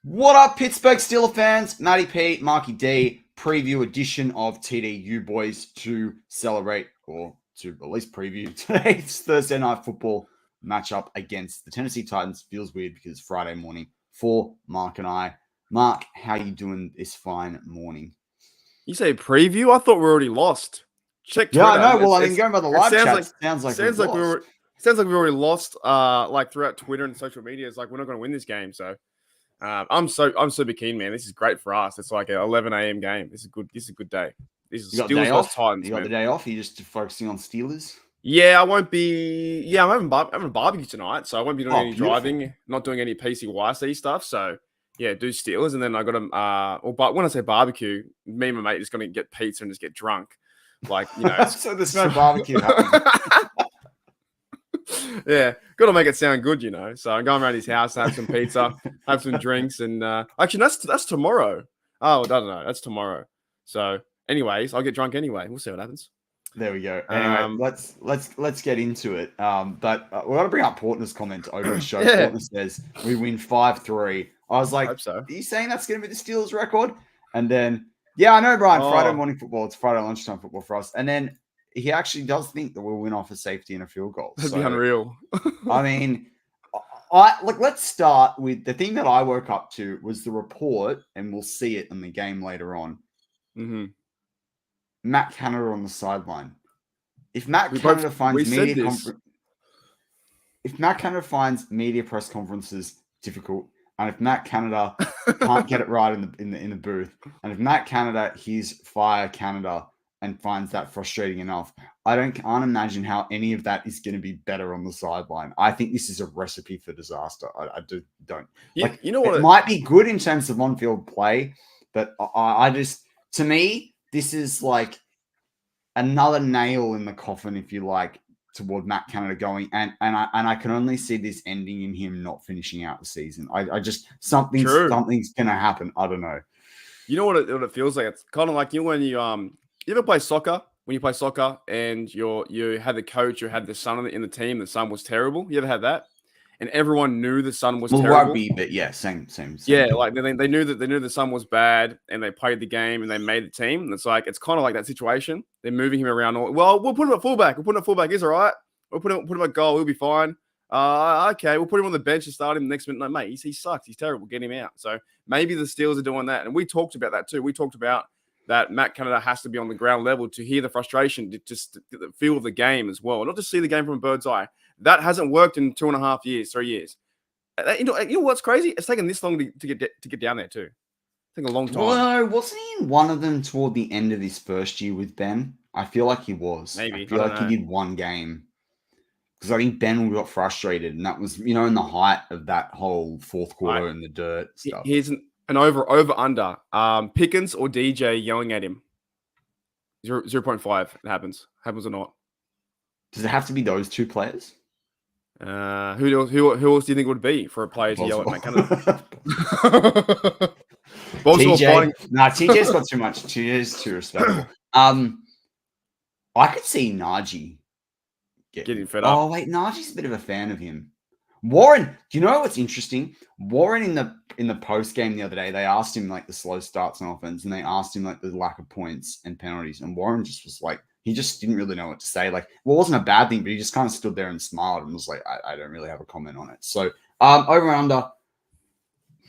What up, Pittsburgh Steelers fans? Matty P, Marky D, preview edition of TDU Boys to celebrate or to at least preview today's Thursday night football matchup against the Tennessee Titans. Feels weird because it's Friday morning for Mark and I. Mark, how you doing this fine morning? You say preview? I thought we already lost. Check Twitter. Yeah, I know. Well, I mean, going by the live chat, sounds like we already lost. Like throughout Twitter and social media, it's like we're not going to win this game. So I'm super keen, man. This is great for us. It's like an 11 a.m. game. This is a good day. This is Steelers versus Titans. You got the day off? Are you just focusing on Steelers? Yeah, I won't be. Yeah, I'm having a barbecue tonight, so I won't be doing any driving, not doing any PCYC stuff. So yeah, do Steelers, and then I got to. But when I say barbecue, me and my mate is going to get pizza and just get drunk, like so there's no barbecue happening. Yeah, got to make it sound good, So I'm going around his house to have some pizza, have some drinks, and actually that's tomorrow. Oh, I don't know. That's tomorrow. So, anyways, I'll get drunk anyway. We'll see what happens. There we go. Anyway, let's get into it. But we're going to bring up Portner's comment over the show. Yeah. Portner says we win 5-3. I was like, so. Are you saying that's going to be the Steelers record? And then, yeah, I know, Brian. Friday morning football. It's Friday lunchtime football for us. And then he actually does think that we'll win off a safety and a field goal. That'd be unreal. I mean, let's start with the thing that I woke up to was the report, and we'll see it in the game later on. Mm-hmm. Matt Canada on the sideline. If Matt Canada finds media press conferences difficult, and if Matt Canada can't get it right in the booth, and if Matt Canada hears fire Canada and finds that frustrating enough, I can't imagine how any of that is going to be better on the sideline. I think this is a recipe for disaster. I don't. You know what? It might be good in terms of on-field play, but I just, to me, this is like another nail in the coffin, if you like, toward Matt Canada going, and I can only see this ending in him not finishing out the season. I just something's going to happen. I don't know. You know what it feels like? It's kind of like when you ever play soccer? When you play soccer and you had the coach, you had the son in the team, the son was terrible. You ever had that? And everyone knew the son was terrible. Rugby, but yeah, same. Yeah, like they knew the son was bad, and they played the game and they made the team. And it's kind of like that situation. They're moving him around. Well, we'll put him at fullback. He's all right. We'll put him at goal. He'll be fine. Okay, we'll put him on the bench and start him next minute. No, mate, he sucks. He's terrible. Get him out. So maybe the Steelers are doing that, and we talked about that too. We talked about that Matt Canada has to be on the ground level to hear the frustration, to just feel the game as well, not just see the game from a bird's eye. That hasn't worked in 2.5 years, 3 years. You know what's crazy? It's taken this long to get down there too. It's taken a long time. Well, wasn't he in one of them toward the end of his first year with Ben? I feel like he was. Maybe. I feel like he did one game. Because I think Ben got frustrated, and that was, in the height of that whole fourth quarter in the dirt stuff. Here's an over under. Pickens or DJ yelling at him. 0.5. It happens or not. Does it have to be those two players? Who else do you think it would be for a player to yell at Matt Canada? TJ's got too much. TJ's too respectful. I could see Najee getting fed up. Oh wait, Najee's a bit of a fan of him. Warren, do you know what's interesting? Warren in the post game the other day, they asked him like the slow starts on offense, and they asked him like the lack of points and penalties, and Warren just was like, he just didn't really know what to say. Like, well, it wasn't a bad thing, but he just kind of stood there and smiled and was like, I don't really have a comment on it. So over and under,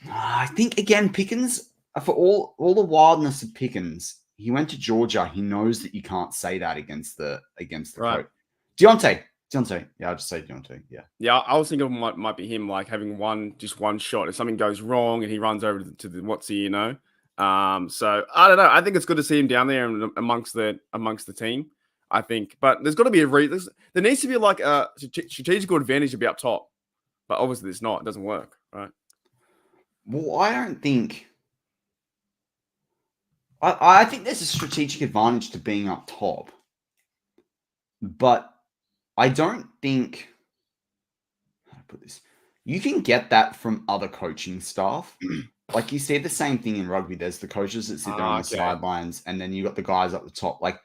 I think again Pickens, for all the wildness of Pickens, he went to Georgia. He knows that you can't say that against the coach. Deontay. Yeah, I'll just say Deontay. Yeah. I was thinking it might be him, like having one shot. If something goes wrong and he runs over to the so I don't know. I think it's good to see him down there and amongst the team. I think, but there's got to be a reason. There needs to be like a strategical advantage to be up top, but obviously it's not. It doesn't work, right? Well, I don't think. I think there's a strategic advantage to being up top, but I don't think, how to put this, you can get that from other coaching staff. Like you see the same thing in rugby. There's the coaches that sit there on the sidelines, and then you got the guys up the top. Like,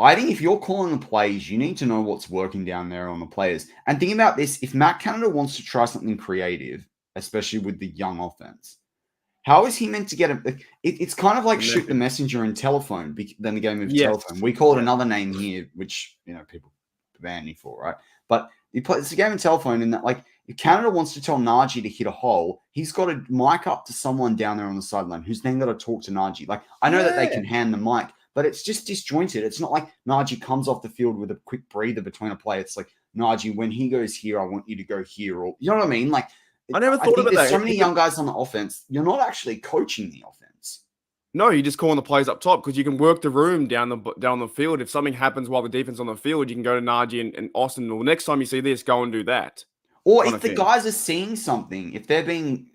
I think if you're calling the plays, you need to know what's working down there on the players. And think about this: if Matt Canada wants to try something creative, especially with the young offense. How is he meant to get a? It's kind of like shoot the messenger in telephone. Then the game of telephone. We call it another name here, which people ban me for, right? But it's a game of telephone, and that like if Canada wants to tell Najee to hit a hole, he's got to mic up to someone down there on the sideline who's then got to talk to Najee. Like I know that they can hand the mic, but it's just disjointed. It's not like Najee comes off the field with a quick breather between a play. It's like Najee, when he goes here, I want you to go here, or you know what I mean? Like I never thought of it. There's so many young guys on the offense. You're not actually coaching the offense. No, you're just calling the plays up top because you can work the room down the field. If something happens while the defense on the field, you can go to Najee and Austin. Well, next time you see this, go and do that. Or if the guys are seeing something, if they're being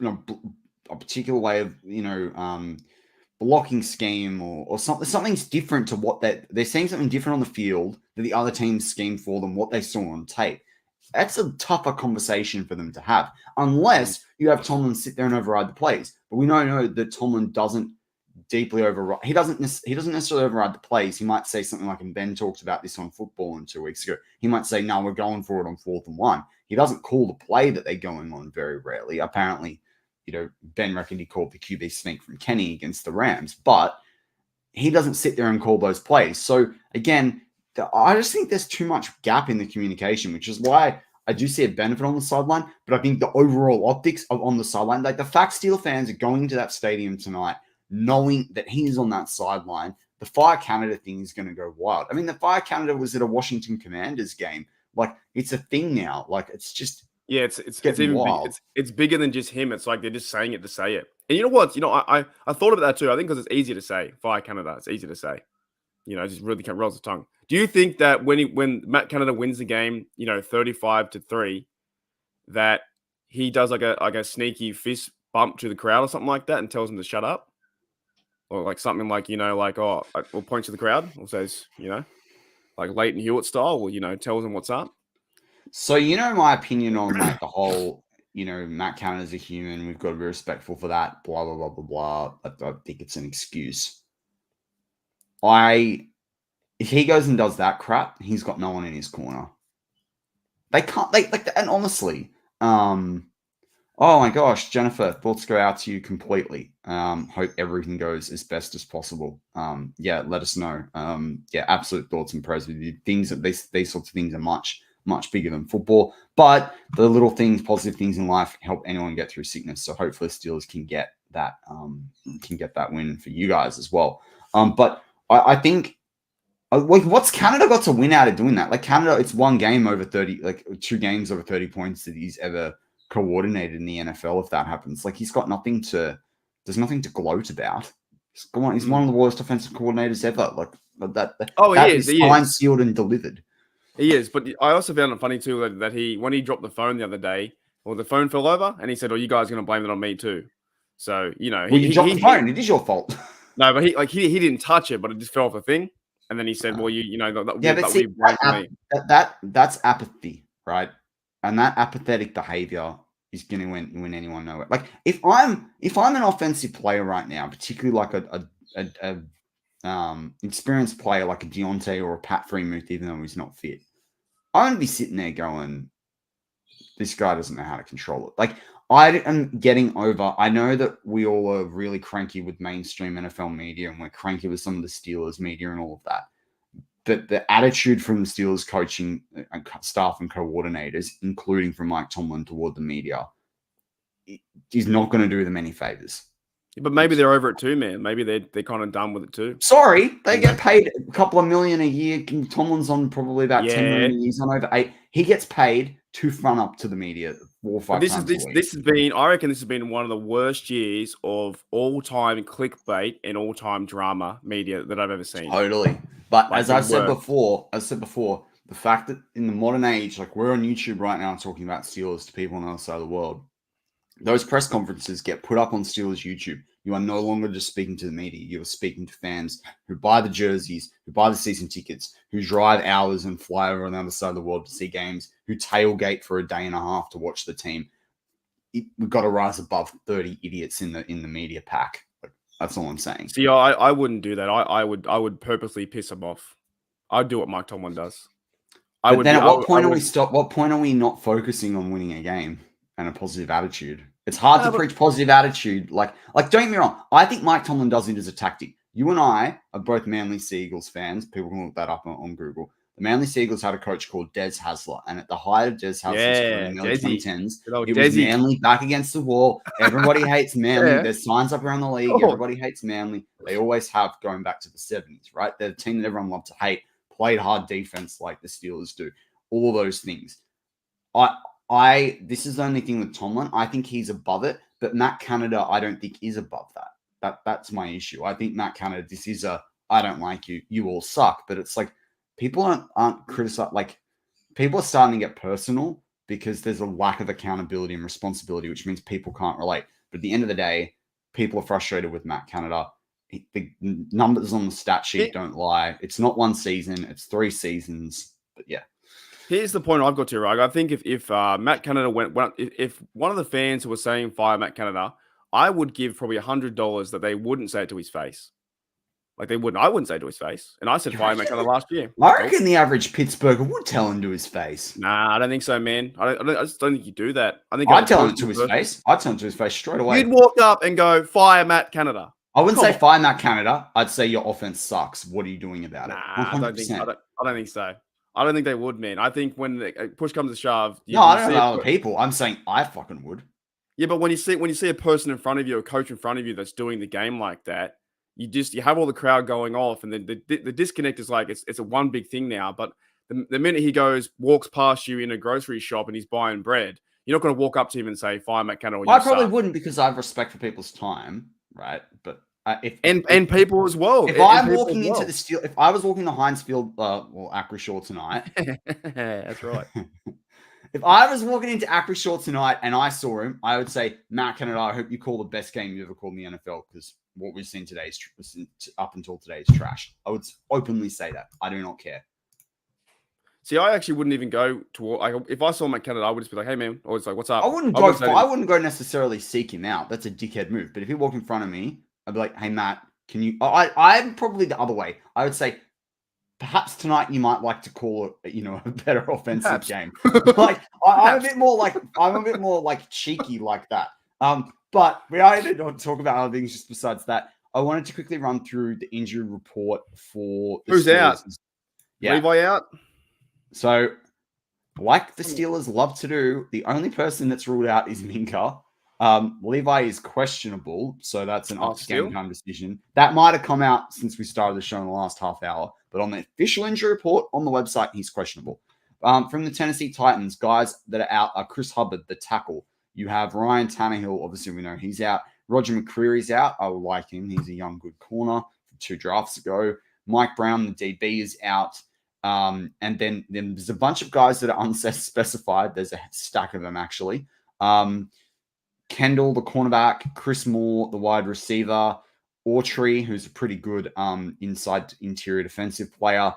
a particular way of blocking scheme or something's different to what they're seeing something different on the field that the other team's scheme for them, what they saw on tape. That's a tougher conversation for them to have, unless you have Tomlin sit there and override the plays. But we know that Tomlin doesn't deeply override. He doesn't necessarily override the plays. He might say something like, and Ben talked about this on Football 2 weeks ago. He might say, "No, we're going for it on 4th and 1." He doesn't call the play that they're going on very rarely. Apparently, Ben reckoned he called the QB sneak from Kenny against the Rams, but he doesn't sit there and call those plays. So again, I just think there's too much gap in the communication, which is why I do see a benefit on the sideline. But I think the overall optics on the sideline, like the fact Steelers fans are going into that stadium tonight, knowing that he's on that sideline, the Fire Canada thing is going to go wild. I mean, the Fire Canada was at a Washington Commanders game. Like, it's a thing now. Like, it's just it's even wild. It's bigger than just him. It's like they're just saying it to say it. And you know what? I thought about that too. I think because it's easier to say Fire Canada. It's easy to say. It just really rolls the tongue. Do you think that when Matt Canada wins the game, 35-3, that he does like a sneaky fist bump to the crowd or something like that and tells them to shut up? Or like something like, or points to the crowd or says, like Leighton Hewitt style, or, tells them what's up? So, my opinion on like the whole, Matt Canada's a human. We've got to be respectful for that, blah, blah, blah, blah, blah. I think it's an excuse. If he goes and does that crap, he's got no one in his corner. They can't, and honestly, oh my gosh, Jennifer, thoughts go out to you completely. Hope everything goes as best as possible. Let us know. Absolute thoughts and prayers with you. These sorts of things are much, much bigger than football, but the little things, positive things in life help anyone get through sickness. So hopefully Steelers can get that win for you guys as well. But I think, what's Canada got to win out of doing that? Like Canada, it's one game over 30, like 2 games over 30 points that he's ever coordinated in the NFL. If that happens, like there's nothing to gloat about. He's one of the worst offensive coordinators ever. Like that. He is. Signed, sealed, and delivered. He is. But I also found it funny too that when he dropped the phone the other day, the phone fell over, and he said, "Oh, you guys are going to blame it on me too." So you dropped the phone. It is your fault. No, but he didn't touch it, but it just fell off the thing. And then he said, "Well, that's apathy, right? And that apathetic behavior is going to win anyone nowhere. Like if I'm an offensive player right now, particularly like a experienced player like a Deontay or a Pat Freemuth, even though he's not fit, I'm going to be sitting there going, this guy doesn't know how to control it. Like I am getting over. I know that we all are really cranky with mainstream NFL media, and we're cranky with some of the Steelers media and all of that. But the attitude from the Steelers coaching staff and coordinators, including from Mike Tomlin toward the media, is not going to do them any favors. But maybe they're over it too, man. Maybe they're kind of done with it too. Sorry, they get paid a couple of million a year. Tomlin's on probably about 10 million. He's on over 8. He gets paid to front up to the media 4 or 5 times a week. This has been, I reckon, this has been one of the worst years of all-time clickbait and all-time drama media that I've ever seen. Totally. But as I said before, the fact that in the modern age, like we're on YouTube right now talking about Steelers to people on the other side of the world, those press conferences get put up on Steelers YouTube. You are no longer just speaking to the media. You are speaking to fans who buy the jerseys, who buy the season tickets, who drive hours and fly over on the other side of the world to see games, who tailgate for a day and a half to watch the team. We've got to rise above 30 idiots in the media pack. That's all I'm saying. See, I wouldn't do that. I would purposely piss them off. I'd do what Mike Tomlin does. At what point are we not focusing on winning a game? and a positive attitude. It's hard to preach positive attitude. Like, don't get me wrong. I think Mike Tomlin does it as a tactic. You and I are both Manly Sea Eagles fans. People can look that up on Google. The Manly Sea Eagles had a coach called Des Hasler, and at the height of Des Hasler's career in the early 2010s, it was Manly back against the wall. Everybody hates Manly. There's signs up around the league. Everybody hates Manly. They always have, going back to the 70s, right? They're the team that everyone loved to hate, played hard defense like the Steelers do. All those things. This is the only thing with Tomlin. I think he's above it, but Matt Canada, I don't think is above that. That's my issue. I think Matt Canada, this is I don't like you. You all suck. But it's like people aren't criticized. Like people are starting to get personal because there's a lack of accountability and responsibility, which means people can't relate. But at the end of the day, people are frustrated with Matt Canada. The numbers on the stat sheet don't lie. It's not one season. It's 3 seasons. But yeah. Here's the point I've got to, Rug. I think if Matt Canada if one of the fans who was saying fire Matt Canada, I would give probably $100 that they wouldn't say it to his face. Like they wouldn't. I wouldn't say it to his face. And I said fire Matt Canada last year. I reckon the average Pittsburgher would tell him to his face. Nah, I don't think so, man. I just don't think you do that. I think I'd tell him to his face. I'd tell him to his face straight away. You'd walk up and go, fire Matt Canada. I wouldn't say fire Matt Canada. I'd say your offense sucks. What are you doing about it? I don't think so. I don't think they would, man. I think when the push comes to shove, I don't know about other people. I'm saying I fucking would. Yeah, but when you see a person in front of you, a coach in front of you that's doing the game like that, you have all the crowd going off, and then the disconnect is like it's a one big thing now. But the minute he walks past you in a grocery shop and he's buying bread, you're not going to walk up to him and say, "Fire Matt Canada." I probably wouldn't because I have respect for people's time, right? But if people as well. If I'm walking into the Steel, if I was walking the Heinz Field, Acrisure tonight, that's right. If I was walking into Acrisure tonight and I saw him, I would say, Matt Canada, I hope you call the best game you ever called in the NFL because what we've seen today up until today is trash. I would openly say that. I do not care. See, I actually wouldn't even go to if I saw Matt Canada, I would just be like, "Hey, man," or it's like, "What's up?" I wouldn't go necessarily seek him out. That's a dickhead move. But if he walked in front of me, I'd be like, "Hey, Matt, can you?" I'm probably the other way. I would say, perhaps tonight you might like to call it, a better offensive game. Like I'm a bit more like cheeky like that. But we are going to talk about other things just besides that. I wanted to quickly run through the injury report for the Who's Steelers. out? Yeah. Levi out. So, like the Steelers love to do, the only person that's ruled out is Minka. Levi is questionable, so that's an game time decision. That might have come out since we started the show in the last half hour, but on the official injury report on the website, he's questionable. From the Tennessee Titans, guys that are out are Chris Hubbard, the tackle. You have Ryan Tannehill, obviously we know he's out. Roger McCreary's out. I like him. He's a young, good corner from 2 drafts ago. Mike Brown, the DB, is out. And then there's a bunch of guys that are unspecified. There's a stack of them, actually. Kendall, the cornerback, Chris Moore, the wide receiver, Autry, who's a pretty good inside interior defensive player,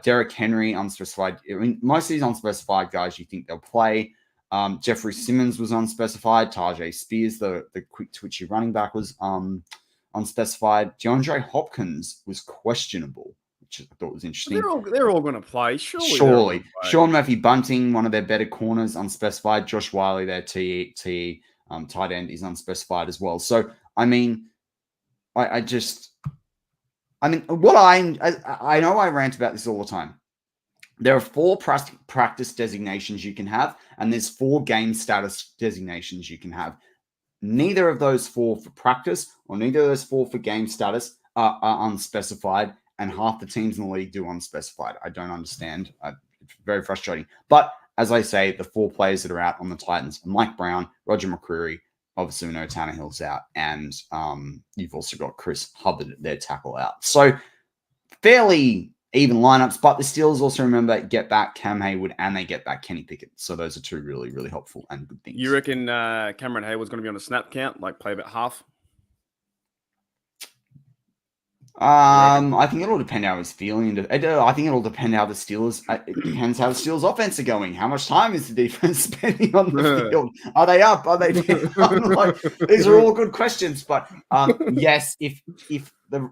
Derrick Henry, unspecified. I mean, most of these unspecified guys, you think they'll play. Jeffrey Simmons was unspecified. Tajay Spears, the quick twitchy running back, was unspecified. DeAndre Hopkins was questionable, which I thought was interesting. They're all going to play, surely. Sean Murphy Bunting, one of their better corners, unspecified. Josh Wiley, their TE tight end, is unspecified as well. So, I mean, I know I rant about this all the time. There are 4 practice designations you can have, and there's 4 game status designations you can have. Neither of those 4 for practice or neither of those 4 for game status are unspecified, and half the teams in the league do unspecified. I don't understand. It's very frustrating. But as I say, the 4 players that are out on the Titans are Mike Brown, Roger McCreary, obviously we know Tannehill's out, and you've also got Chris Hubbard, their tackle, out. So fairly even lineups, but the Steelers also get back Cam Heyward and they get back Kenny Pickett. So those are 2 really, really helpful and good things. You reckon Cameron Heyward's going to be on a snap count, like play about half? I think it'll depend how he's feeling. I think it'll depend how the Steelers. It depends how the Steelers' offense are going. How much time is the defense spending on the field? Are they up? Are they down? These are all good questions. But yes, if the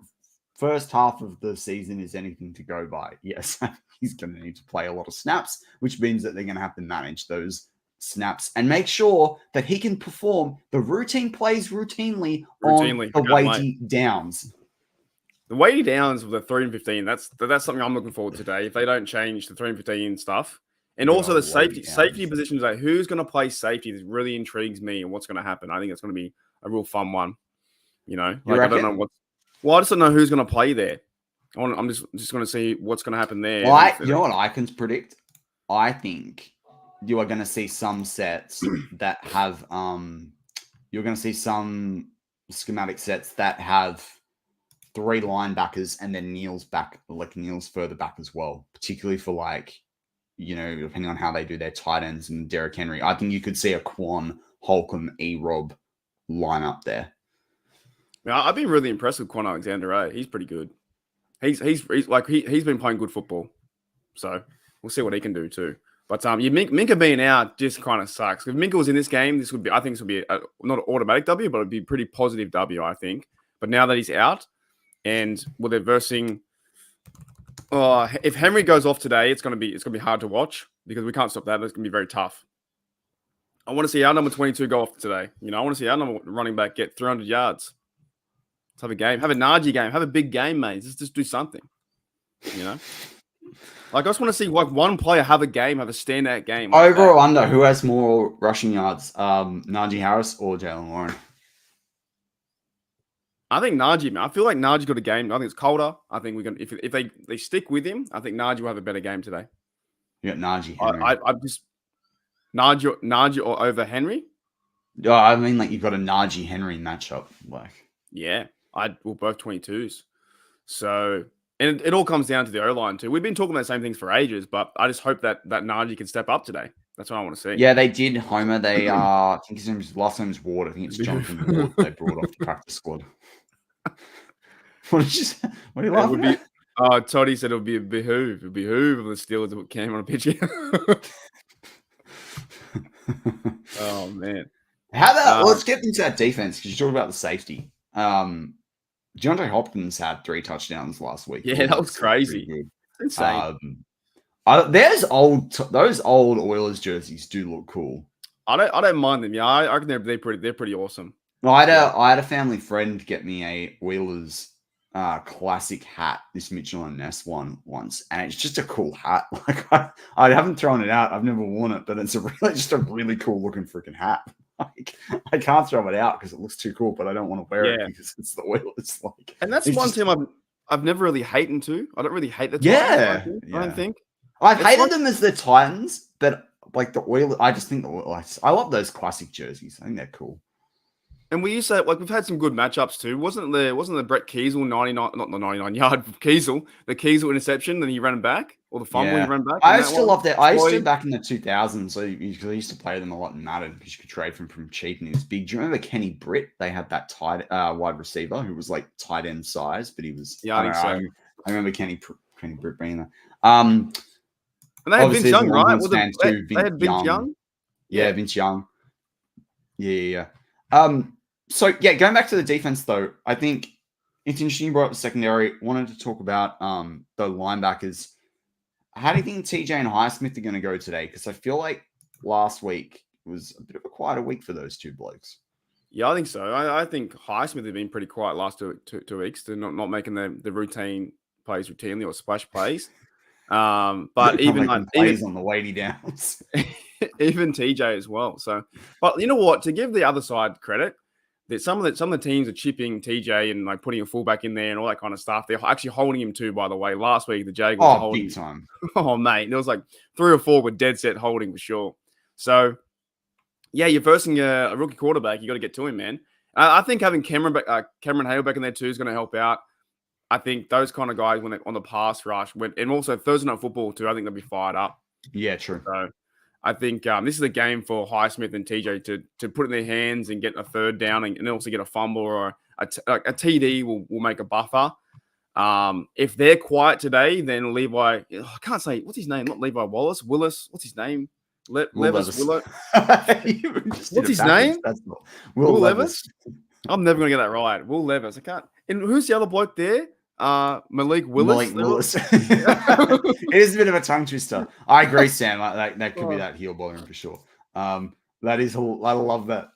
first half of the season is anything to go by, yes, he's going to need to play a lot of snaps, which means that they're going to have to manage those snaps and make sure that he can perform the routine plays routinely on the weighty downs. The weighty downs with the 3 and 15, that's something I'm looking forward to today. If they don't change the 3 and 15 stuff. And also the safety positions, like who's going to play safety, this really intrigues me and what's going to happen. I think it's going to be a real fun one. You know, like I don't know I just don't know who's going to play there. I'm just going to see what's going to happen there. Well, you know what I can predict? I think you are going to see some sets that have you're going to see some schematic sets that have 3 linebackers and then Neil's further back as well, particularly for like, you know, depending on how they do their tight ends and Derrick Henry. I think you could see a Quan, Holcomb, E-Rob line up there. Yeah, I've been really impressed with Quan Alexander. He's pretty good. He's been playing good football, so we'll see what he can do too. But Minka being out just kind of sucks. If Minka was in this game, this would be not an automatic W, but it'd be a pretty positive W, I think. But now that he's out, and they're versing. If Henry goes off today, it's gonna be hard to watch because we can't stop that. It's gonna be very tough. I want to see our number 22 go off today. You know, I want to see our number running back get 300 yards. Let's have a game. Have a Najee game. Have a big game, mate. Just do something. You know? Like, I just want to see like one player have a game, have a standout game. Like over or under, who has more rushing yards? Najee Harris or Jaylen Warren? I think Najee, man. I feel like Najee got a game. I think it's colder. I think we can if they stick with him, I think Najee will have a better game today. You got Najee. I just Najee or over Henry. Oh, I mean, like you've got a Najee Henry matchup. Like, yeah, we're both 22s. So, and it all comes down to the O-line too. We've been talking about the same things for ages, but I just hope that Najee can step up today. That's what I want to see. Yeah, they did, Homer. They I think his last name's Ward. I think it's Jonathan Ward they brought off the practice squad. What are you laughing at? Toddy said it would be a behoove. It would behoove of the Steelers to put Cam on a pitch. Oh, man. How about let's get into that defense because you talked about the safety. DeAndre Hopkins had 3 touchdowns last week. Yeah, that was crazy. Insane. Those old Oilers jerseys do look cool. I don't mind them. Yeah, I reckon they're pretty awesome. No, I had a family friend get me a Oilers classic hat, this Mitchell and Ness one once, and it's just a cool hat. Like I haven't thrown it out. I've never worn it, but it's just a really cool looking freaking hat. Like I can't throw it out because it looks too cool, but I don't want to wear it because it's the Oilers. Like, and that's one team I've never really hated to. I don't really hate the Titans. I don't think I've hated them as the Titans, but like the Oilers, I just think I love those classic jerseys. I think they're cool. And we used to we've had some good matchups too. Wasn't the Brett Kiesel 99, not the 99-yard Kiesel, the Kiesel interception, then he ran back, or the fumble he ran back? I still love that. I used to back in the 2000s, so I used to play them a lot in Madden because you could trade from cheap and he was big. Do you remember Kenny Britt? They had that wide receiver who was like tight end size, but he was. Yeah, I think so. I remember Kenny Britt being there. And they had Vince Young, right? They had Vince Young. Yeah, Vince Young. Yeah. So, going back to the defense, though, I think it's interesting you brought up the secondary. Wanted to talk about the linebackers. How do you think TJ and Highsmith are going to go today? Because I feel like last week was a bit of a quieter week for those two blokes. Yeah, I think so. I think Highsmith has been pretty quiet last two weeks. They're not making the routine plays routinely or splash plays. But even plays on the weighty downs, even TJ as well. So, but you know what? To give the other side credit, that some of the teams are chipping TJ and like putting a fullback in there and all that kind of stuff. They're actually holding him too. By the way, last week the Jaguars were holding big time. Oh mate, there was like 3 or 4 with dead set holding for sure. So yeah, you're versing a rookie quarterback. You got to get to him, man. I think having Cameron Heyward back in there too is going to help out. I think those kind of guys when they're on the pass rush, and also Thursday Night Football too, I think they'll be fired up. Yeah, true. So I think this is a game for Highsmith and TJ to put in their hands and get a third down and also get a fumble or a TD will make a buffer. If they're quiet today, then Levi, I can't say, what's his name? Not Levi Willis. What's his name? Levis. What's his name? Will Levis. I'm never going to get that right. Will Levis. I can't. And who's the other bloke there? Malik Willis. It is a bit of a tongue twister. I agree, Sam. That could be that heel bothering for sure. That is, I love that.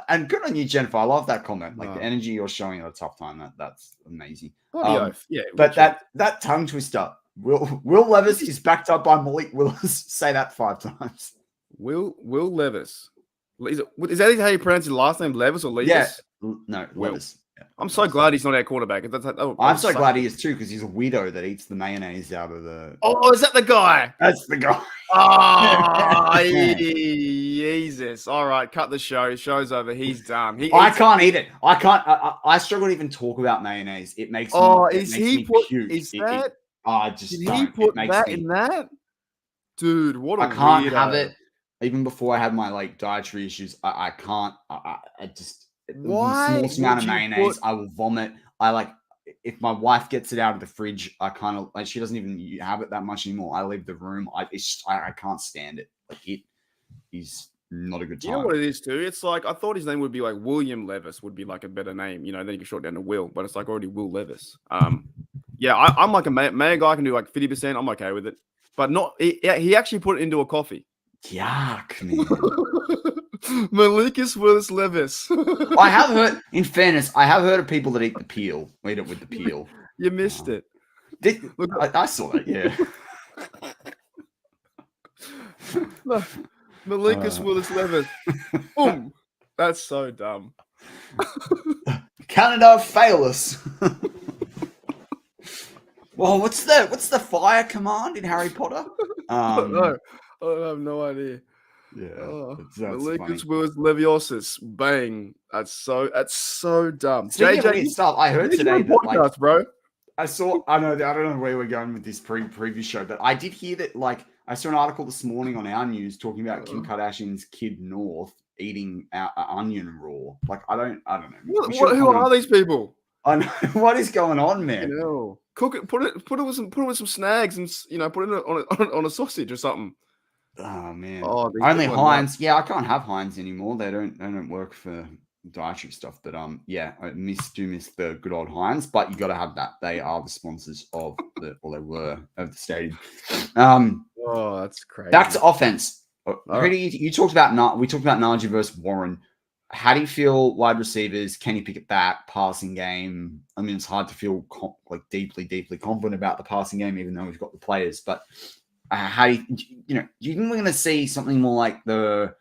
And good on you, Jennifer. I love that comment. Like the Oh. energy you're showing at a tough time. That's amazing. Bloody oath. Yeah. But that tongue twister, Will Levis is backed up by Malik Willis. Say that 5 times. Will Levis. Is that how you pronounce his last name, Levis or Levis? Yeah. No, Will. Levis. Yeah, I'm so glad he's not our quarterback. I'm so glad he is too, because he's a weirdo that eats the mayonnaise out of the. Oh, is that the guy? That's the guy. Oh, Jesus. All right, cut the show. Show's over. He's done. I can't eat it. I can't. I struggle to even talk about mayonnaise. It makes me. Oh, Did he put that in that? Dude, what a I can't weirdo. have it. Even before I had my like dietary issues, I can't. I just. Why? The smallest amount of mayonnaise, I will vomit. I like if my wife gets it out of the fridge, I kind of like she doesn't even have it that much anymore. I leave the room. I can't stand it. Like it is not a good time. You know what it is too? It's like I thought his name would be like William Levis would be like a better name, you know. Then you can short down to Will, but it's like already Will Levis. Yeah, I'm like a mayo guy. I can do like 50%. I'm okay with it, but not. He actually put it into a coffee. Yuck, man. Malikus Willis Levis. I have heard, in fairness, I have heard of people that eat the peel, eat it with the peel. You missed it. Look, I saw that, yeah. Malikus Willis Levis. Boom. That's so dumb. Canada, fail us. Well, what's the fire command in Harry Potter? I don't know. I have no idea. Yeah, Malikus Willis Leviosis. Bang. That's so dumb. Speaking of weird stuff, I heard today that podcast, bro. I don't know where we're going with this previous show, but I did hear that like I saw an article this morning on our news talking about Kim Kardashian's kid North eating onion raw. Like I don't know. Who are these people? I know what is going on, man. Cook it, put it with some snags, and put it on a sausage or something. Oh man! Only Heinz. Yeah, I can't have Heinz anymore. They don't work for dietary stuff. But yeah, I miss the good old Heinz. But you got to have that. They are the sponsors of they were of the stadium. That's crazy. Back to offense. You talked about we talked about Najee versus Warren. How do you feel wide receivers? Kenny Pickett back, passing game? I mean, it's hard to feel deeply confident about the passing game, even though we've got the players. But how do you think we're going to see something more like the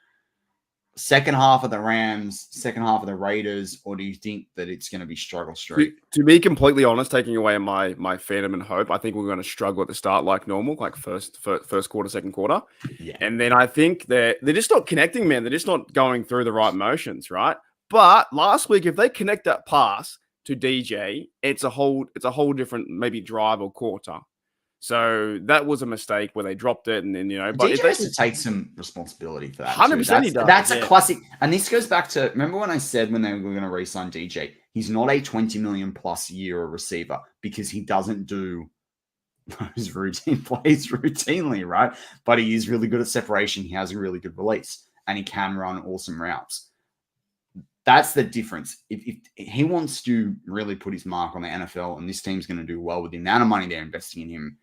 second half of the Rams, second half of the Raiders, or do you think that it's going to be struggle straight? To be completely honest, taking away my phantom and hope, I think we're going to struggle at the start like normal, like first quarter, second quarter. Yeah. And then I think they're just not connecting, man. They're just not going through the right motions, right? But last week, if they connect that pass to DJ, it's a whole different maybe drive or quarter. So that was a mistake where they dropped it, and then but DJ has to take some responsibility for that. 100%, he does. That's a classic, and this goes back to remember when I said when they were going to re-sign DJ, he's not a $20 million plus year receiver because he doesn't do those routine plays routinely, right? But he is really good at separation. He has a really good release, and he can run awesome routes. That's the difference. If he wants to really put his mark on the NFL, and this team's going to do well with the amount of money they're investing in him,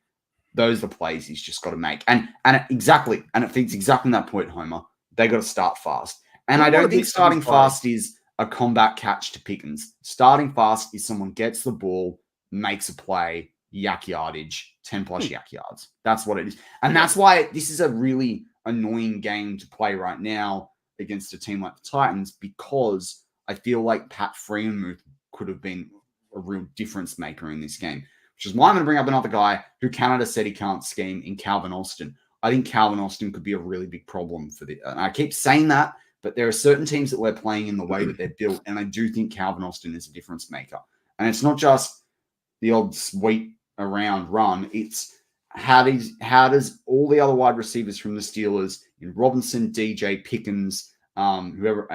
those are the plays he's just got to make. And it feeds exactly that point, Homer. They got to start fast. And I don't think starting fast is a combat catch to Pickens. Starting fast is someone gets the ball, makes a play, yak yardage, 10 plus yak yards. That's what it is. And that's why this is a really annoying game to play right now against a team like the Titans, because I feel like Pat Freiermuth could have been a real difference maker in this game. Which is why I'm going to bring up another guy who Canada said he can't scheme in Calvin Austin. I think Calvin Austin could be a really big problem for and I keep saying that, but there are certain teams that we're playing in the way that they're built, and I do think Calvin Austin is a difference maker. And it's not just the odd sweep around run. It's how does all the other wide receivers from the Steelers in Robinson, DJ, Pickens, whoever,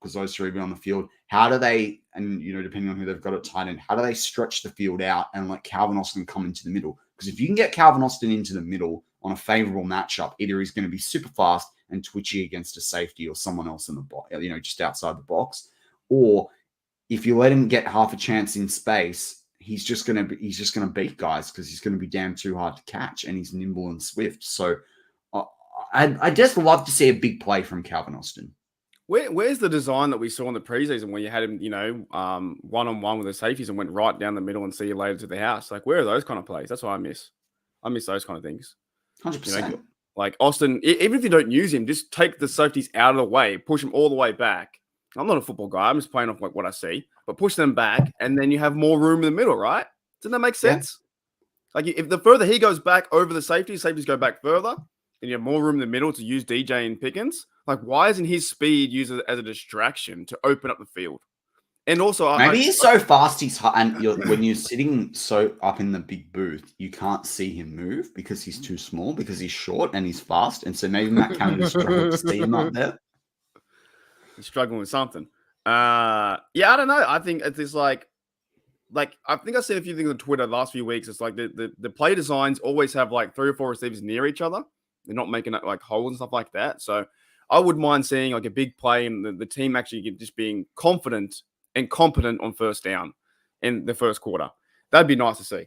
because those three be on the field, how do they, and depending on who they've got at tight end, how do they stretch the field out and let Calvin Austin come into the middle? Because if you can get Calvin Austin into the middle on a favorable matchup, either he's going to be super fast and twitchy against a safety or someone else in the box, just outside the box, or if you let him get half a chance in space, he's just going to beat guys because he's going to be damn too hard to catch, and he's nimble and swift. So I just love to see a big play from Calvin Austin. Where's the design that we saw in the preseason where you had him, one-on-one with the safeties and went right down the middle and see you later to the house? Like, where are those kind of plays? That's what I miss. I miss those kind of things. 100%. Like Austin, even if you don't use him, just take the safeties out of the way, push them all the way back. I'm not a football guy. I'm just playing off what I see. But push them back, and then you have more room in the middle, right? Doesn't that make sense? Yeah. Like, if the further he goes back over the safeties go back further, and you have more room in the middle to use DJ and Pickens. Like, why isn't his speed used as a distraction to open up the field? And also, maybe he's so fast, when you're sitting so up in the big booth, you can't see him move because he's too small, because he's short and he's fast. And so maybe Matt Canada struggled to see him up there. He's struggling with something. I don't know. I think it's like I think I've seen a few things on Twitter the last few weeks. It's like the play designs always have like 3 or 4 receivers near each other. They're not making like holes and stuff like that. So I wouldn't mind seeing like a big play and the team actually just being confident and competent on first down in the first quarter. That'd be nice to see.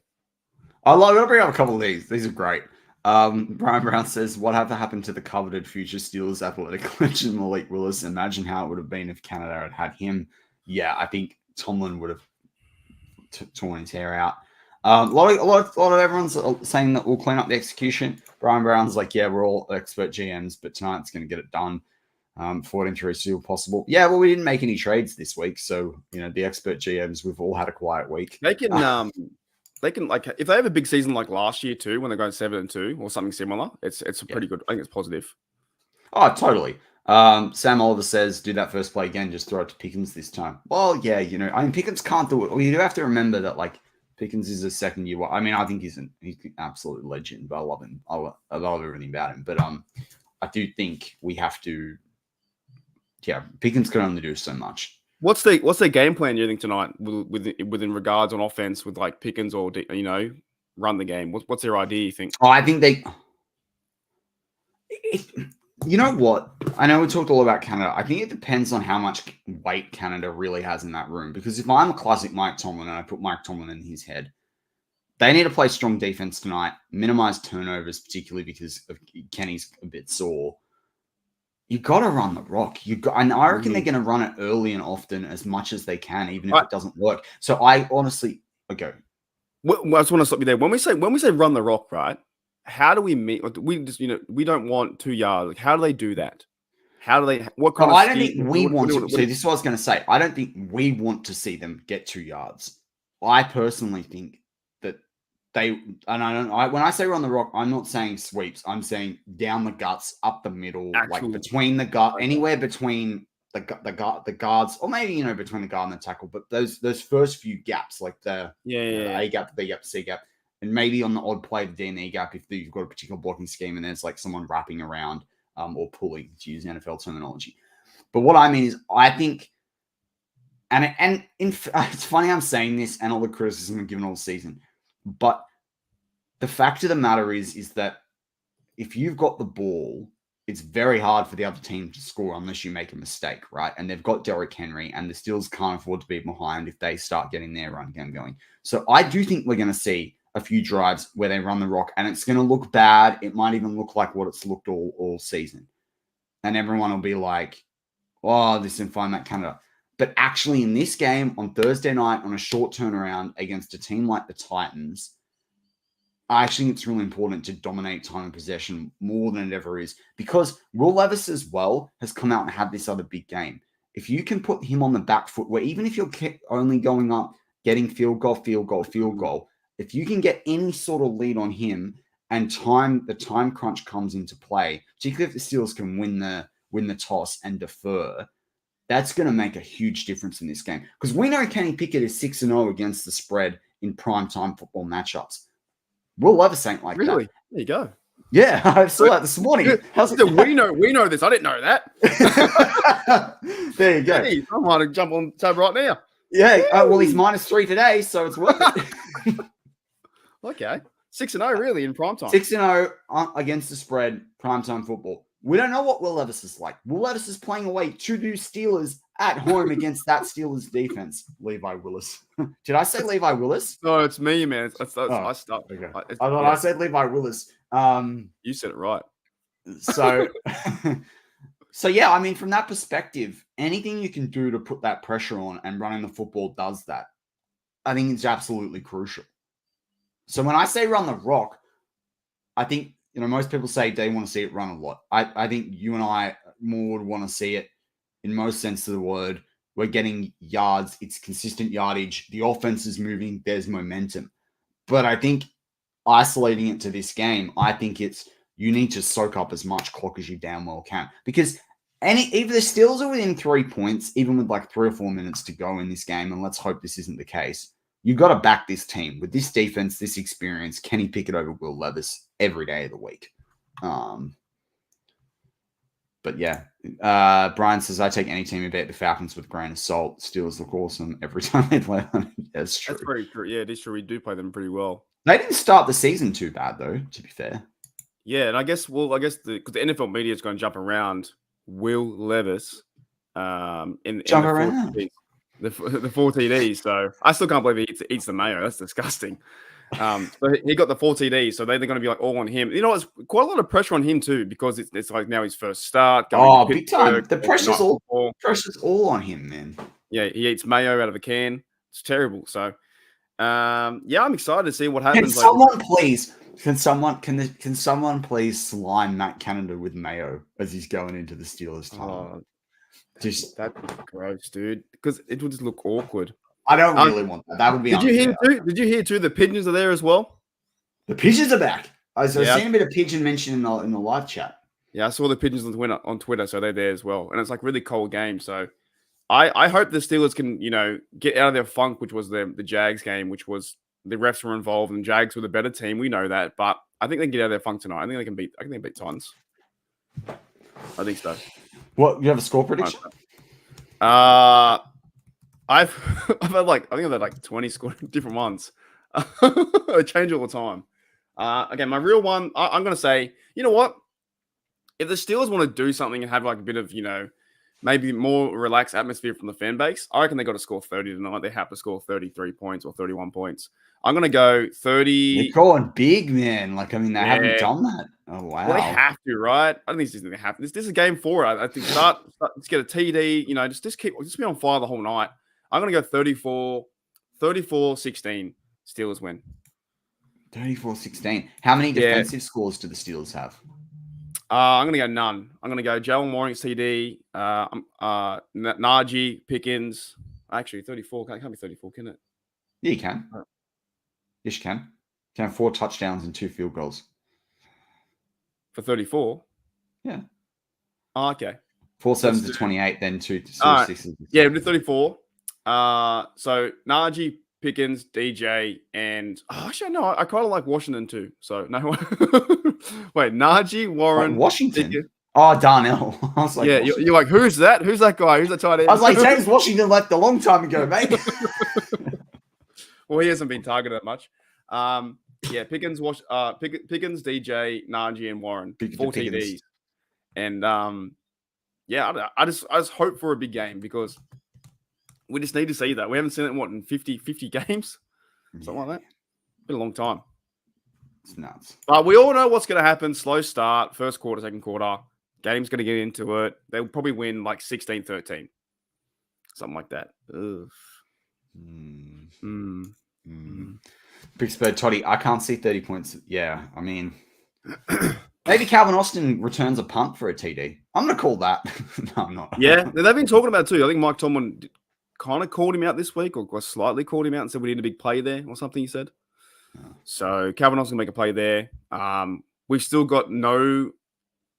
I'll bring up a couple of these. These are great. Brian Brown says, what happened to the coveted future Steelers athletic legend Malik Willis? Imagine how it would have been if Canada had him. Yeah, I think Tomlin would have torn his hair out. A lot of everyone's saying that we'll clean up the execution. Brian Brown's like, yeah, we're all expert GMs, but tonight's going to get it done. 14-3 still possible. Yeah, well, we didn't make any trades this week, so the expert GMs, we've all had a quiet week. They can like, if they have a big season like last year too, when they're going 7-2 or something similar, it's a pretty good. I think it's positive. Oh, totally. Sam Oliver says, do that first play again, just throw it to Pickens this time. Well, yeah, I mean, Pickens can't do it. We do have to remember that, like, Pickens is a second year. I mean, I think he's an absolute legend, but I love him. I love everything about him. But I do think we have to. Yeah, Pickens can only do so much. What's the game plan you think tonight within regards on offense with like Pickens or run the game? What's their idea? You think? Oh, I think you know what? I know we talked all about Canada. I think it depends on how much weight Canada really has in that room. Because if I'm a classic Mike Tomlin and I put Mike Tomlin in his head, they need to play strong defense tonight, minimize turnovers, particularly because of Kenny's a bit sore. You got to run the rock. And I reckon they're going to run it early and often as much as they can, even if it doesn't work. So I honestly, okay. I just want to stop you there. When we say run the rock, right? How do we meet? We just we don't want 2 yards. Like, how do they do that? How do they? What kind of? I don't think we want to. So this is what I was going to say. I don't think we want to see them get 2 yards. I personally think that when I say run the rock, I'm not saying sweeps. I'm saying down the guts, up the middle, like between the gut, anywhere between the guards, or maybe between the guard and the tackle. But those first few gaps, like the A gap, the B gap, C gap, and maybe on the odd play, the D and E gap, if you've got a particular blocking scheme and there's like someone wrapping around or pulling, to use NFL terminology. But what I mean is, I think, and it's funny I'm saying this and all the criticism I've given all season, but the fact of the matter is that if you've got the ball, it's very hard for the other team to score unless you make a mistake, right? And they've got Derrick Henry, and the Steelers can't afford to be behind if they start getting their run game going. So I do think we're going to see a few drives where they run the rock, and it's going to look bad. It might even look like what it's looked all season. And everyone will be like, oh, this isn't fine, Matt Canada. But actually in this game on Thursday night on a short turnaround against a team like the Titans, I actually think it's really important to dominate time and possession more than it ever is, because Will Levis as well has come out and had this other big game. If you can put him on the back foot, where even if you're only going up, getting field goal, if you can get any sort of lead on him and the time crunch comes into play, particularly if the Steelers can win the toss and defer, that's going to make a huge difference in this game. Because we know Kenny Pickett is 6-0 against the spread in primetime football matchups. Will Levis ain't like that. Really? There you go. Yeah, I saw that this morning. We know this. I didn't know that. There you go. Hey, I might have jump on tab right now. Yeah. Well, he's -3 today, so it's worth it. Okay. 6-0 really in primetime. 6-0 against the spread, primetime football. We don't know what Will Levis is like. Will Levis is playing away to the Steelers at home against that Steelers defense. Levi Willis. Did I say Levi Willis? No, it's me, man. I stopped. Okay. I thought I said Levi Willis. You said it right. So, so yeah, I mean, from that perspective, anything you can do to put that pressure on and running the football does that. I think it's absolutely crucial. So when I say run the rock, I think, most people say they want to see it run a lot. I think you and I more would want to see it in most sense of the word. We're getting yards. It's consistent yardage. The offense is moving. There's momentum. But I think isolating it to this game, I think you need to soak up as much clock as you damn well can. Because if the Steelers are within 3 points, even with like 3 or 4 minutes to go in this game, and let's hope this isn't the case, you've got to back this team with this defense, this experience, Kenny Pickett over Will Levis every day of the week. But yeah, Brian says, I take any team and bet the Falcons with a grain of salt. Steelers look awesome every time they play them. That's true. That's very true. Yeah, it is true. We do play them pretty well. They didn't start the season too bad, though, to be fair. Yeah, and I guess because the NFL media is going to jump around Will Levis in Jump the around. the 4 TDs. So I still can't believe he eats the mayo. That's disgusting. So he got the 4 TDs, so they're going to be like all on him. It's quite a lot of pressure on him too, because it's like now his first start. Big time. The pressure's all on him, man. Yeah, he eats mayo out of a can. It's terrible. So, yeah, I'm excited to see what happens. Can someone please slime Matt Canada with mayo as he's going into the Steelers time? Just that'd be gross, dude. Because it would just look awkward. I don't really want that. That would be. Did you hear too? The pigeons are there as well. The pigeons are back. I've seen a bit of pigeon mention in the live chat. Yeah, I saw the pigeons on Twitter, so they're there as well. And it's like really cold game. So I hope the Steelers can get out of their funk, which was the Jags game, which was the refs were involved and Jags were the better team. We know that, but I think they can get out of their funk tonight. I think they can beat Titans. I think so. What, you have a score prediction? I've had like 20 scored different ones. They change all the time. Okay, my real one, I'm going to say, you know what? If the Steelers want to do something and have like a bit of, maybe more relaxed atmosphere from the fan base, I reckon they got to score 30 tonight. They have to score 33 points or 31 points. I'm going to go 30. They're going big, man. They haven't done that. Oh, wow. Well, they have to, right? I don't think this is going to happen. This is a game for it. I think let's get a TD, just be on fire the whole night. I'm going to go 34-16. Steelers win. 34-16. How many defensive scores do the Steelers have? I'm going to go none. I'm going to go Jalen Warring's TD, Najee, Pickens. Actually, 34. Can't be 34, can it? Yeah, you can. Yes, you can. You can have 4 touchdowns and 2 field goals. For 34? Yeah. Oh, okay. 4 7s to 28, then 2 to 6. Yeah, we'll do 34. So Najee, Pickens, DJ, and actually no, I kind of like Washington too. So no, wait, Najee, Warren, Washington. Pickens. Oh, Darnell. I was like, yeah, you're like, who's that? Who's that guy? Who's that tight end? I was like, James Washington left a long time ago, mate. Well, he hasn't been targeted that much. Yeah, Pickens, Pickens, DJ, Najee, and Warren, 4 TDs, and yeah, I just hope for a big game because we just need to see that. We haven't seen it in 50 games, something like that. Been a long time. It's nuts. But we all know what's going to happen. Slow start, first quarter, second quarter. Game's going to get into it. They'll probably win like 16-13, something like that. Big Spur Toddy, I can't see 30 points. Yeah, I mean, maybe Calvin Austin returns a punt for a TD. I'm going to call that. No, I'm not. Yeah, they've been talking about it too. I think Mike Tomlin kind of called him out this week or slightly called him out and said we need a big play there or something, he said. So Calvin Austin can make a play there. We've still got no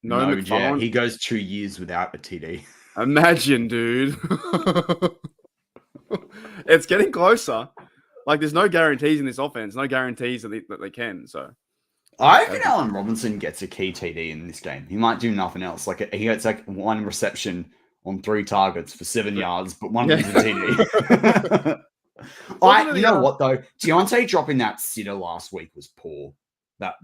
McFarland. He goes 2 years without a TD. Imagine, dude. It's getting closer. Like, there's no guarantees in this offense. No guarantees that they can. So, I reckon Allen Robinson gets a key TD in this game. He might do nothing else. Like, he gets like 1 reception on 3 targets for 7 yards, but one of them's a TD. You know what though? Deontay dropping that sitter last week was poor. That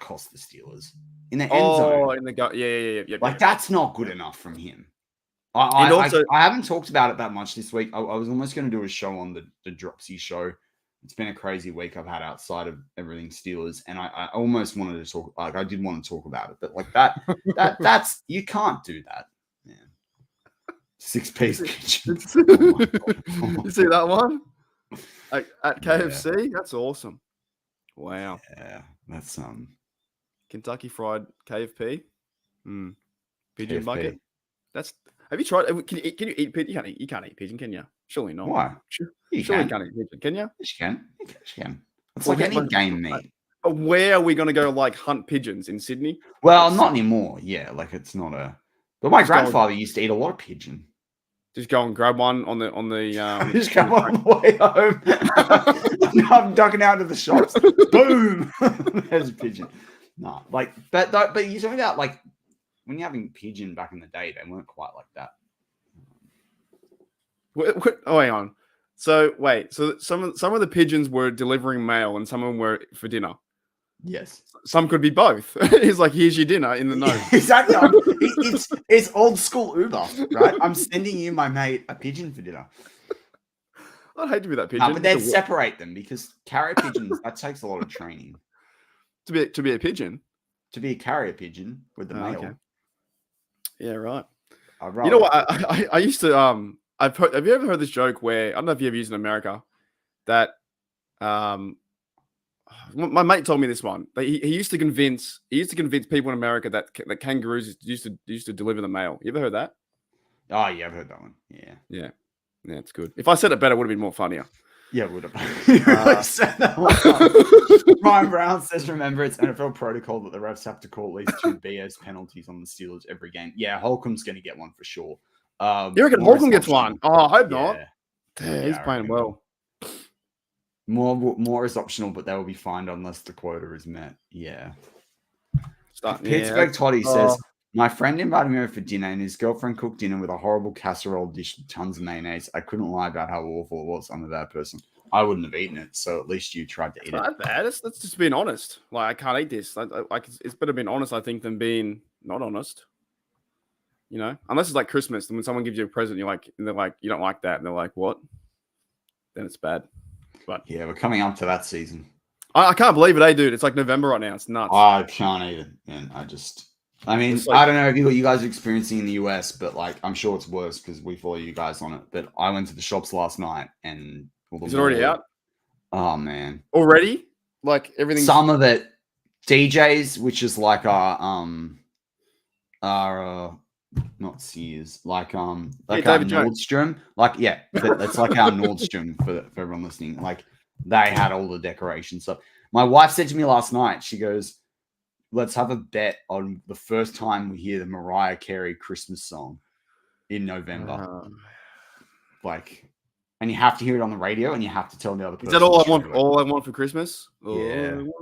cost the Steelers in the end zone. Oh, in the gut, yeah. Like that's not good enough from him. I haven't talked about it that much this week. I was almost going to do a show on the Dropsy show It's been a crazy week I've had outside of everything Steelers, and I almost wanted to talk. Like I did want to talk about it, but like that's you can't do that. Yeah. 6-piece pigeon. You see that one? At KFC? Yeah. That's awesome. Wow. Yeah, that's Kentucky Fried KFP. Pigeon KFP. bucket. Have you tried? Can you eat pigeon? You can't eat pigeon, can you? Surely not. Why? Surely You can't eat pigeon, can you? Yes, you can. Yes, you can. It's like any game meat. But where are we going to go like hunt pigeons in Sydney? Well, not anymore. Yeah, like it's not a. But my grandfather used to eat a lot of pigeon. Just go and grab one on the. Just come on the way home. I'm ducking out to the shops. Boom! There's a pigeon. No, like, but you're talking about like when you're having pigeon back in the day, they weren't quite like that. Oh, hang on. So wait, so some of the pigeons were delivering mail, and some of them were for dinner. Yes, some could be both. He's like, "Here's your dinner" in the note. Exactly. It's old school Uber, right? I'm sending you, my mate, a pigeon for dinner. I'd hate to be that pigeon. No, but they'd separate them because carrier pigeons, that takes a lot of training. To be a pigeon? To be a carrier pigeon with the mail. Okay. Yeah, right. You know what? I used to have you ever heard this joke where I don't know if you ever used it in America that my mate told me this one. He used to convince people in America that kangaroos used to deliver the mail. You ever heard that? Oh yeah, I've heard that one. Yeah, it's good. If I said it better, it would have been more funnier. Yeah, it would have. Said that one. Ryan Brown says, "Remember, it's NFL protocol that the refs have to call at least 2 BS penalties on the Steelers every game." Yeah, Holcomb's going to get one for sure. You reckon Holcomb gets one? Oh, I hope not. Yeah, he's playing well. More is optional, but they will be fined unless the quota is met. Yeah. Pittsburgh Toddy says, "My friend invited me over for dinner, and his girlfriend cooked dinner with a horrible casserole dish with tons of mayonnaise. I couldn't lie about how awful it was. I'm a bad person. I wouldn't have eaten it, so at least you tried to eat it." Not bad. That's just being honest. Like, I can't eat this. Like it's better being honest, I think, than being not honest. You know, unless it's like Christmas, and when someone gives you a present, they're like, you don't like that, and they're like, what? Then it's bad. But yeah, we're coming up to that season. I can't believe it, dude. It's like November right now. It's nuts. I can't eat it, and I don't know if you guys are experiencing in the US, but like I'm sure it's worse because we follow you guys on it. But I went to the shops last night, and is it already out? Oh man, already? Like everything? Some of it, DJs, which is like our not Sears, like our Nordstrom, that's like our Nordstrom for everyone listening. Like they had all the decorations. So my wife said to me last night, she goes, "Let's have a bet on the first time we hear the Mariah Carey Christmas song in November." And you have to hear it on the radio, and you have to tell the other person. Is that all I want? All I want for Christmas? Yeah. You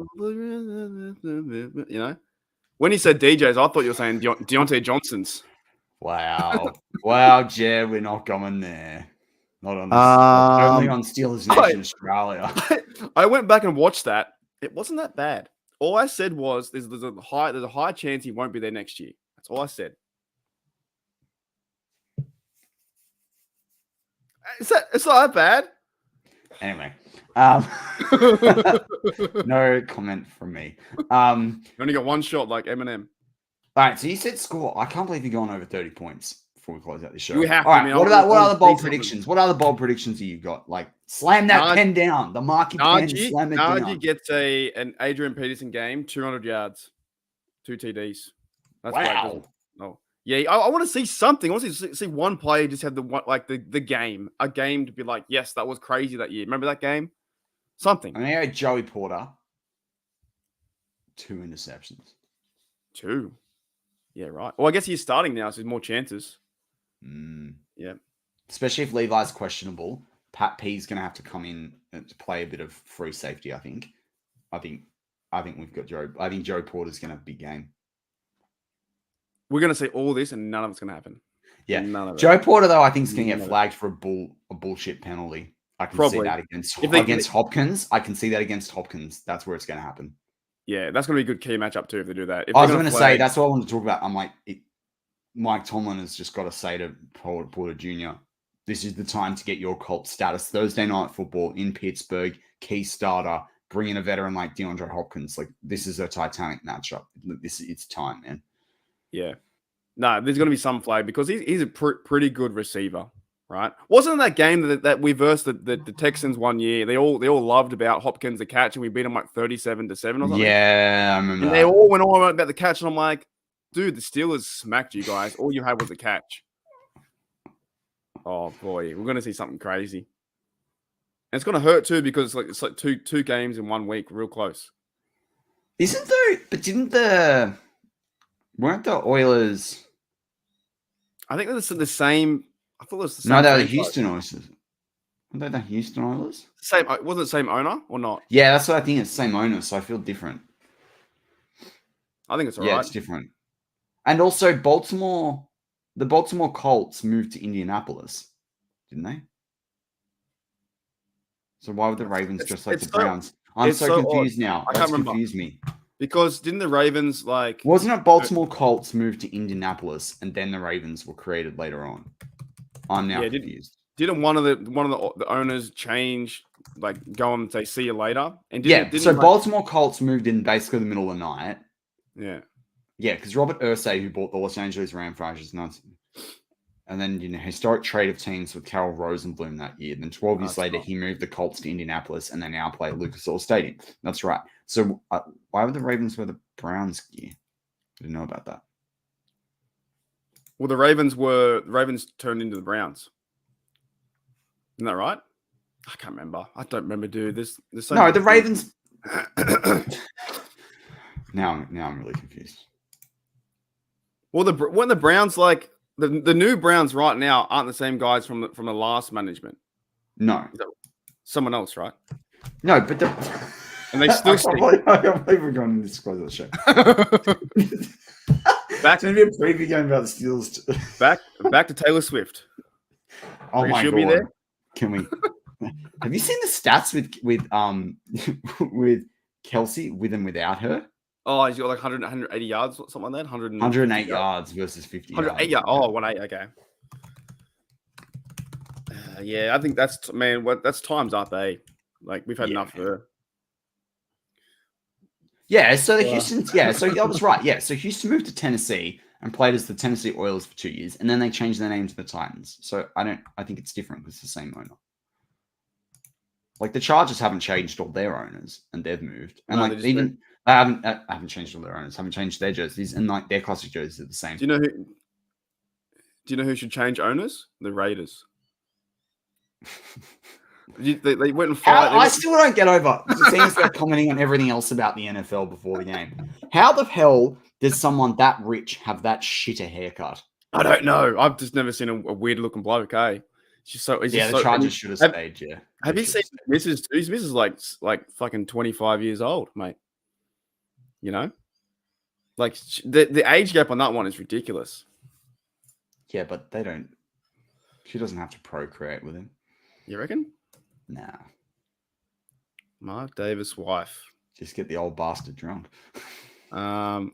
know, when you said DJs, I thought you were saying Deontay Johnson's. Wow, Jed, we're not going there. Not on this. Only on Steelers Nation Australia. I went back and watched that. It wasn't that bad. All I said was there's a high chance he won't be there next year. That's all I said. It's not that bad. Anyway, no comment from me. You only got one shot like Eminem. All right, so you said score. I can't believe you're going over 30 points before we close out the show. We have All right, what other bold predictions? What other bold predictions have you got? Like, slam that pen down. The marquee pen, slam it down. Najee gets an Adrian Peterson game, 200 yards, 2 TDs. That's wow. Oh, yeah. I want to see something. I want to see one player just have the game, a game to be like, yes, that was crazy that year. Remember that game? Something. I mean, I had Joey Porter, 2 interceptions. 2. Yeah, right. Well, I guess he's starting now, so there's more chances. Yeah. Especially if Levi's questionable. Pat P's going to have to come in to play a bit of free safety, I think. I think we've got Joe. I think Joe Porter's going to have a big game. We're going to see all this, and none of it's going to happen. Yeah. Joe Porter, though, I think is going to get flagged for a bullshit penalty. I can see that against Hopkins. I can see that against Hopkins. That's where it's going to happen. Yeah, that's going to be a good key matchup too if they do that. I was going to say, that's what I wanted to talk about. I'm like, Mike Tomlin has just got to say to Porter Jr., this is the time to get your Colts status. Thursday night football in Pittsburgh, key starter, bring in a veteran like DeAndre Hopkins. Like, this is a Titanic matchup. It's time, man. Yeah. No, there's going to be some play because he's a pretty good receiver, right? Wasn't that game that we versed the Texans one year? They all loved about Hopkins the catch, and we beat them like 37-7 or something. Yeah, I remember. And they all went on about the catch, and I'm like, dude, the Steelers smacked you guys. All you had was a catch. Oh boy, we're going to see something crazy. And it's going to hurt too because it's like two games in 1 week, real close. Weren't the Oilers? I think that's the same. I thought it was the same. No, they were the Houston Oilers. Weren't they the Houston Oilers? Same. Wasn't it the same owner or not? Yeah, that's what I think. It's the same owner, so I feel different. I think it's all yeah, right. It's different. And also, the Baltimore Colts moved to Indianapolis, didn't they? So why would the Ravens dress like the Browns? I'm so confused now. I can't remember. Confused me. Because didn't the Ravens like... Wasn't it Baltimore Colts moved to Indianapolis and then the Ravens were created later on? I'm now confused. Didn't one of the owners change, like go and say see you later? And Baltimore Colts moved in basically the middle of the night. Yeah. Yeah, because Robert Irsay, who bought the Los Angeles Rams franchise, and then historic trade of teams with Carroll Rosenblum that year. Then 12 years later, he moved the Colts to Indianapolis, and they now play at Lucas Oil Stadium. That's right. So why would the Ravens wear the Browns gear? I didn't know about that. Well, the Ravens turned into the Browns. Isn't that right? I can't remember. I don't remember, dude. There's so no, the Ravens. Now I'm really confused. Well, when the Browns like the new Browns right now aren't the same guys from the last management. No, someone else, right? No, but and they still. I can't believe we're going to this close of the show. Back to be a preview game about the Steelers. Back to Taylor Swift. Oh my God! Be there? Can we? Have you seen the stats with Kelsey with and without her? Oh, he's got like 180 yards, something like that. 108 yards versus 50 yards. 108 yards. Oh, 108. Okay. Yeah, I think that's time's up, eh? Like we've had enough of her. Yeah, so the Houston's so I was right. Yeah, so Houston moved to Tennessee and played as the Tennessee Oilers for 2 years, and then they changed their name to the Titans. So I think it's different because it's the same owner. Like the Chargers haven't changed all their owners, and they've moved, and they haven't changed all their owners, haven't changed their jerseys, and like their classic jerseys are the same. Do you know who should change owners? The Raiders. They went and fired. I still don't get over the teams that are commenting on everything else about the NFL before the game. How the hell does someone that rich have that shit a haircut? I don't know. I've just never seen a weird looking bloke. Okay, the Chargers should have stayed. Yeah. Have you seen Mrs. His Mrs. like fucking 25 years old, mate? You know, like the age gap on that one is ridiculous. Yeah, but they don't. She doesn't have to procreate with him. You reckon? Nah. Mark Davis' wife. Just get the old bastard drunk. Yeah,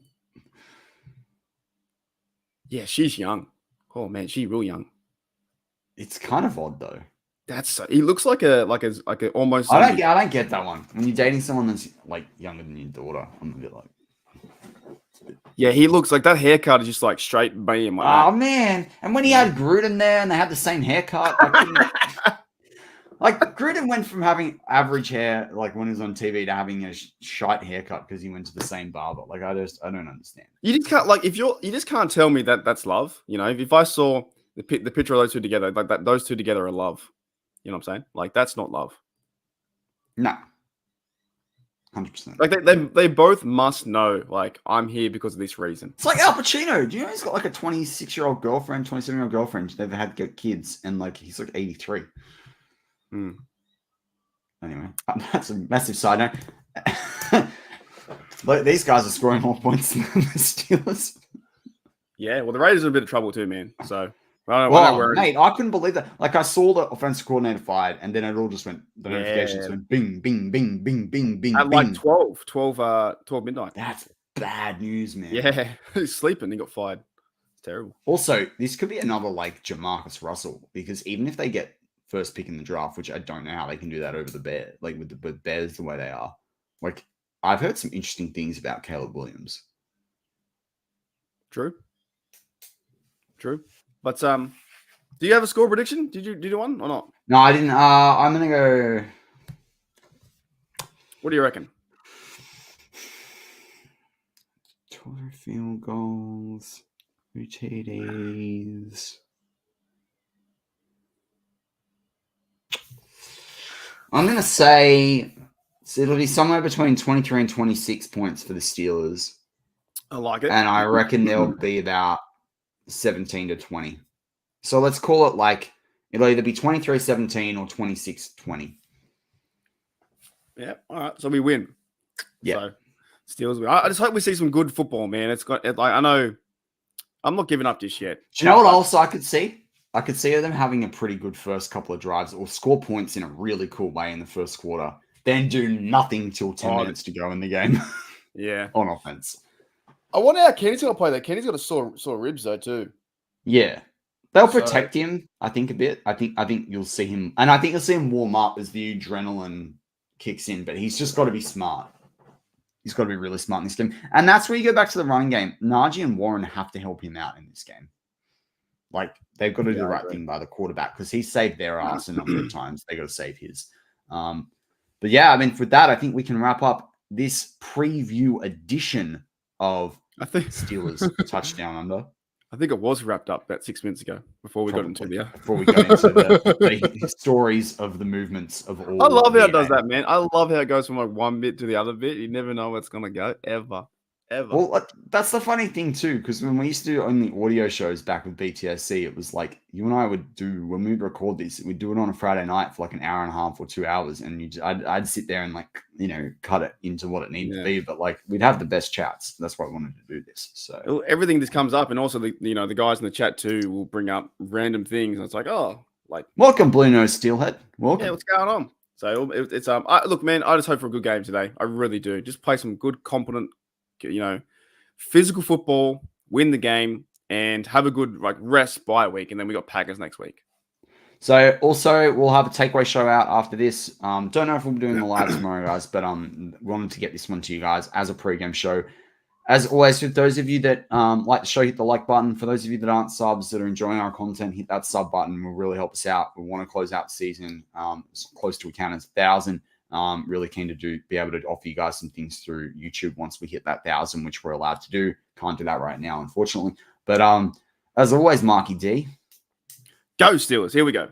she's young. Oh man, she's real young. It's kind of odd though. He looks like a almost. I don't get that one. When you're dating someone that's like younger than your daughter, I'm a bit like. Yeah, he looks like that haircut is just like straight beam. Oh man! And when he had Gruden there, and they had the same haircut, like Gruden went from having average hair, like when he was on TV, to having a shite haircut because he went to the same barber. Like I don't understand. You just can't you just can't tell me that that's love. You know, if I saw the picture of those two together, like that, those two together are love. You know what I'm saying? Like that's not love. No. 100%. Like they both must know, like, I'm here because of this reason. It's like Al Pacino. Do you know he's got like a 26-year-old girlfriend, 27-year-old girlfriend? They've had kids, and like he's like 83. Anyway, that's a massive side note. Like these guys are scoring more points than the Steelers. Yeah, well, the Raiders are in a bit of trouble too, man. So. Mate, I couldn't believe that. Like, I saw the offensive coordinator fired, and then it all just went, the notifications went bing, bing, bing, bing, bing, bing, at bing. like 12 midnight. That's bad news, man. Yeah, he's sleeping. He got fired. terrible. Also, this could be another like Jamarcus Russell, because even if they get first pick in the draft, which I don't know how they can do that over the Bears, like with the Bears the way they are. Like, I've heard some interesting things about Caleb Williams. True. But do you have a score prediction? Did you do one or not? No, I didn't. I'm gonna go. What do you reckon? 12 field goals, 2 TDs. I'm going to say it'll be somewhere between 23 and 26 points for the Steelers. I like it. And I reckon there'll be about 17 to 20. So let's call it like it'll either be 23-17 or 26-20. Yeah. All right. So we win. Yeah. So Steelers win. I just hope we see some good football, man. I know I'm not giving up just yet. Do you know what else I could see? I could see them having a pretty good first couple of drives or score points in a really cool way in the first quarter, then do nothing till 10 minutes to go in the game. Yeah. On offense. I wonder how Kenny's going to play that. Kenny's got a sore ribs, though, too. Yeah. They'll protect him, I think, a bit. I think you'll see him, and I think you'll see him warm up as the adrenaline kicks in, but he's just got to be smart. He's got to be really smart in this game. And that's where you go back to the running game. Najee and Warren have to help him out in this game. Like, they've got to do the right thing by the quarterback, because he saved their ass a number of times. They got to save his. But yeah, I mean, for that, I think we can wrap up this preview edition of Steelers Touchdown Under. I think it was wrapped up about 6 minutes ago before we got into the stories of the movements of all. I love how it does that, man. I love how it goes from like one bit to the other bit. You never know where it's gonna go ever. Well, that's the funny thing too, because when we used to do only audio shows back with BTSC, it was like you and I would do, when we'd record this, we'd do it on a Friday night for like an hour and a half or 2 hours, and I'd sit there and like, you know, cut it into what it needed to be, but like we'd have the best chats. That's why I wanted to do this. So everything just comes up, and also the guys in the chat too will bring up random things, and it's like, oh, like welcome Blue Nose Steelhead. Welcome. Yeah, what's going on? So it's look, man, I just hope for a good game today. I really do. Just play some good, competent, physical football, win the game, and have a good rest bye week, and then we got Packers next week. So also we'll have a takeaway show out after this. Don't know if we'll be doing the live tomorrow, guys, but wanted to get this one to you guys as a pregame show. As always, for those of you that like the show, hit the like button. For those of you that aren't subs, that are enjoying our content, hit that sub button. Will really help us out. We want to close out the season close to a count as 1,000. Really keen to be able to offer you guys some things through YouTube once we hit that 1,000, which we're allowed to do. Can't do that right now, unfortunately. But as always, Marky D. Go Steelers. Here we go.